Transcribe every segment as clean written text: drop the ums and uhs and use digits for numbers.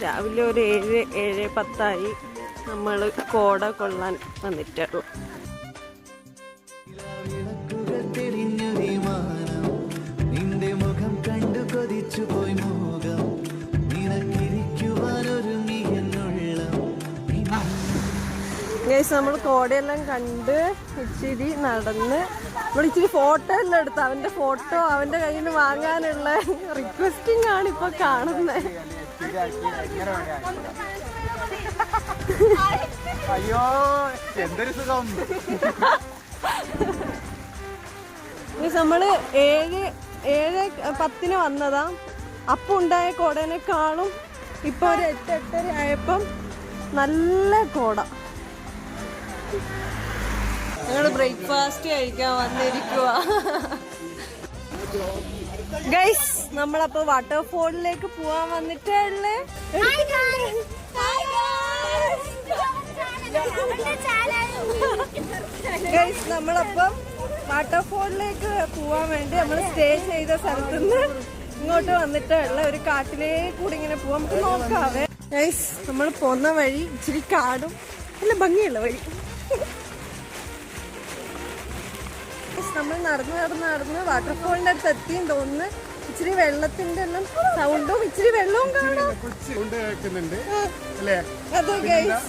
രാവിലെ ഒരു 7-7:10 നമ്മൾ കോട കൊള്ളാൻ വന്നിട്ടുള്ളൂ. നമ്മൾ കോടയെല്ലാം കണ്ട് ഇച്ചിരി നടന്ന് നമ്മൾ ഇച്ചിരി ഫോട്ടോ എല്ലാം എടുത്ത് അവന്റെ ഫോട്ടോ അവന്റെ കയ്യിൽ നിന്ന് വാങ്ങാനുള്ള റിക്വസ്റ്റിംഗ് ആണ് ഇപ്പൊ കാണുന്നത്. അയ്യോ എന്തൊരു സുഖം. നമ്മള് 7-10 വന്നതാ. അപ്പം ഉണ്ടായ കോടേനേക്കാളും ഇപ്പൊ ഒരു 8-8:30 ആയപ്പം നല്ല കോട. ഞങ്ങള് ബ്രേക്ക്ഫാസ്റ്റ് കഴിക്കാൻ വന്നിരിക്കുക. ഗൈസ് നമ്മളപ്പോ വാട്ടർഫോളിലേക്ക് പോവാൻ വന്നിട്ടേ. ഗൈസ് നമ്മളപ്പം വാട്ടർഫോളിലേക്ക് പോവാൻ വേണ്ടി നമ്മൾ സ്റ്റേ ചെയ്ത സ്ഥലത്തുനിന്ന് ഇങ്ങോട്ട് വന്നിട്ടുള്ള ഒരു കാട്ടിലേക്ക് കൂടി ഇങ്ങനെ പോവാൻ നമുക്ക് നോക്കാവേ. ഗൈസ് നമ്മൾ പോന്ന വഴി ഇച്ചിരി കാടും നല്ല ഭംഗിയുള്ള വഴി. നമ്മൾ നടന്ന് വാട്ടർഫോളിന്റെ അടുത്ത് എത്തിയും തോന്നുന്നു. ഇച്ചിരി വെള്ളത്തിന്റെ എല്ലാം സൗണ്ടും ഇച്ചിരി വെള്ളവും കാണാം. അതെ ഗൈസ്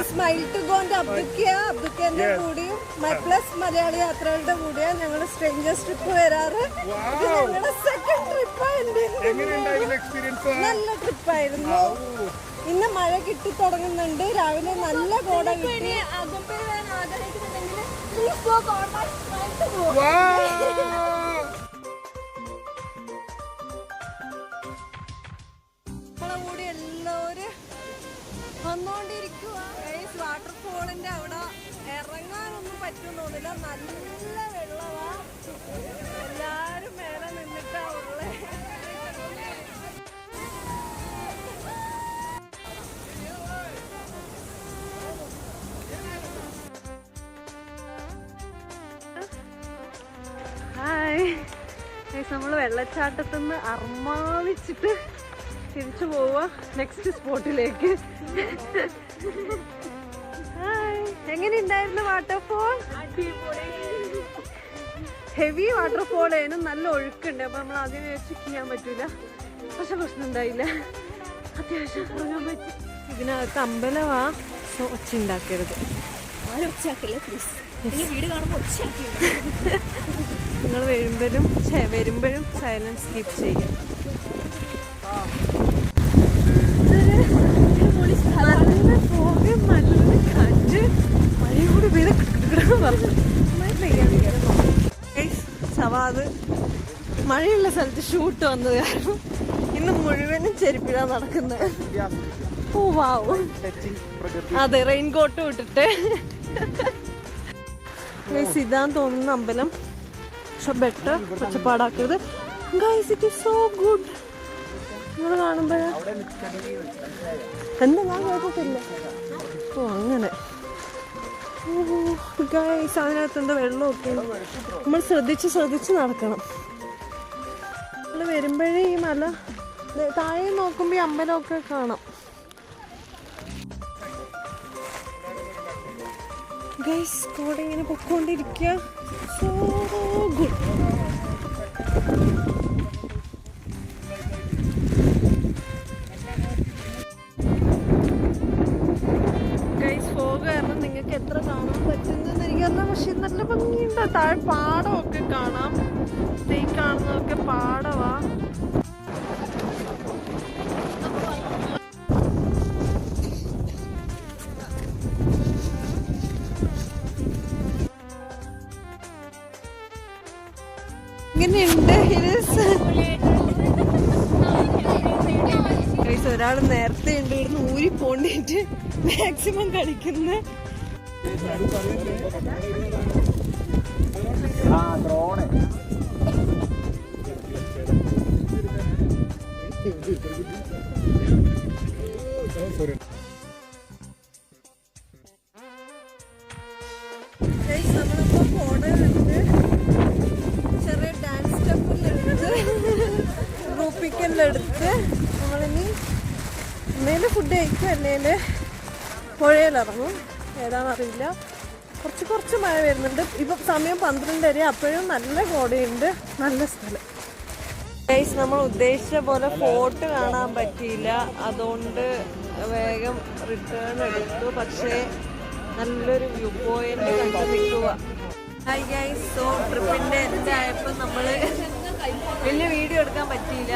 സ്മൈൽ ടു ഗോന്റെ അബ്ദുക്കന്റെ കൂടിയും പ്ലസ് മലയാളി യാത്രകളുടെ കൂടിയാണ് ഞങ്ങൾ സ്ട്രേഞ്ചേഴ്സ് ട്രിപ്പ് വരാറ്. ഇത് ഞങ്ങളുടെ സെക്കൻഡ് ട്രിപ്പാണ്. നല്ല ട്രിപ്പായിരുന്നു. ഇന്ന് മഴ കിട്ടി തുടങ്ങുന്നുണ്ട്. രാവിലെ നല്ല കോട കിട്ടി. കൂടി എല്ലാവരും വന്നോണ്ടിരിക്കുക. വാട്ടർഫോളിന്റെ അവിടെ ഇറങ്ങാനൊന്നും പറ്റും തോന്നില്ല. നല്ല വെള്ളമാ. എല്ലാരും മേലെ നിന്നിട്ടാ ഉള്ളേ. നമ്മൾ വെള്ളച്ചാട്ടത്തിന്ന് അർമാദിച്ചിട്ട് തിരിച്ചു പോവാ നെക്സ്റ്റ് സ്പോട്ടിലേക്ക്. എങ്ങനെയുണ്ടായിരുന്നു വാട്ടർഫോൾ? ഹെവി വാട്ടർഫോൾ ആയിരുന്നു. നല്ല ഒഴുക്കുണ്ട്. അപ്പൊ നമ്മൾ അതിനെ ചെക്ക് ചെയ്യാൻ പറ്റൂല. പക്ഷെ പ്രശ്നം ഉണ്ടായില്ല. അത്യാവശ്യം ഇറങ്ങാൻ പറ്റി. ഇതിനകത്ത് അമ്പലമാ. ഒച്ച ഉണ്ടാക്കരുത്. നിങ്ങൾ വരുമ്പോഴും സൈലൻസ് കീപ്പ് ചെയ്യും. നല്ല പോകും, നല്ല കാറ്റ്, മഴയും കൂടി പെയ്ത് സവാദ് മഴയുള്ള സ്ഥലത്ത് ഷൂട്ട് വന്നത് കാരണം ഇന്ന് മുഴുവനും ചെരുപ്പിലാ നടക്കുന്നത്. ഓ വാവ്. അതെ, റെയിൻകോട്ട് ഇട്ടിട്ട്. ഇതാന്ന് തോന്നുന്ന അമ്പലം. പക്ഷെ ബെറ്റർ ഒച്ചപ്പാടാക്കരുത്. Guys it is so good. നിങ്ങൾ കാണുമ്പോഴ എന്താ ഞാൻ കേട്ടിട്ടില്ല. ഓ അങ്ങനെ. ഗൈസ് അതിനകത്ത് എന്താ വെള്ളമൊക്കെ. നമ്മൾ ശ്രദ്ധിച്ച് നടക്കണം. നമ്മൾ വരുമ്പോഴേ ഈ മല താഴെ നോക്കുമ്പോ ഈ അമ്പലമൊക്കെ കാണാം. ഗൈസ് കോട ഇങ്ങനെ പൊക്കോണ്ടിരിക്കുക. So good. ഗൈസ് ഫോഗ് കാരണം നിങ്ങൾക്ക് എത്ര കാണാൻ പറ്റുന്നെന്ന് എനിക്കറിയില്ല. പക്ഷെ നല്ല ഭംഗിയുണ്ട്. താഴെ പാടമൊക്കെ കാണാം. ഈ കാണുന്നതൊക്കെ പാടവാ. ഇങ്ങനെയുണ്ട്. ഒരാൾ നേരത്തെ ഉണ്ട് ഇവിടുന്ന് ഊരി പോണ്ടിട്ട് മാക്സിമം കളിക്കുന്ന. നമ്മളിപ്പോ പോണ ചെറിയ ഡാൻസ് സ്റ്റെപ്പ് എല്ലാം എടുത്ത് നമ്മളിനി ഒന്നേല് ഫുഡ് കഴിക്കും, അല്ലേല് പുഴയിലിറങ്ങും. ഏതാണെന്നറിയില്ല. കുറച്ച് മഴ വരുന്നുണ്ട്. ഇപ്പം സമയം 12:30, അപ്പോഴും നല്ല കോടയുണ്ട്. നല്ല സ്ഥലം. ഗൈസ്, നമ്മൾ ഉദ്ദേശിച്ച പോലെ ഫോർട്ട് കാണാൻ പറ്റിയില്ല. അതുകൊണ്ട് വേഗം റിട്ടേൺ എടുത്തു. പക്ഷേ നല്ലൊരു വ്യൂ പോയിന്റ് കണ്ടു നിൽക്കുക. ഹായ് ഗൈസ്, സോ ട്രിപ്പിൻ്റെ എൻഡ് ആയപ്പോൾ നമ്മൾ വലിയ വീഡിയോ എടുക്കാൻ പറ്റിയില്ല.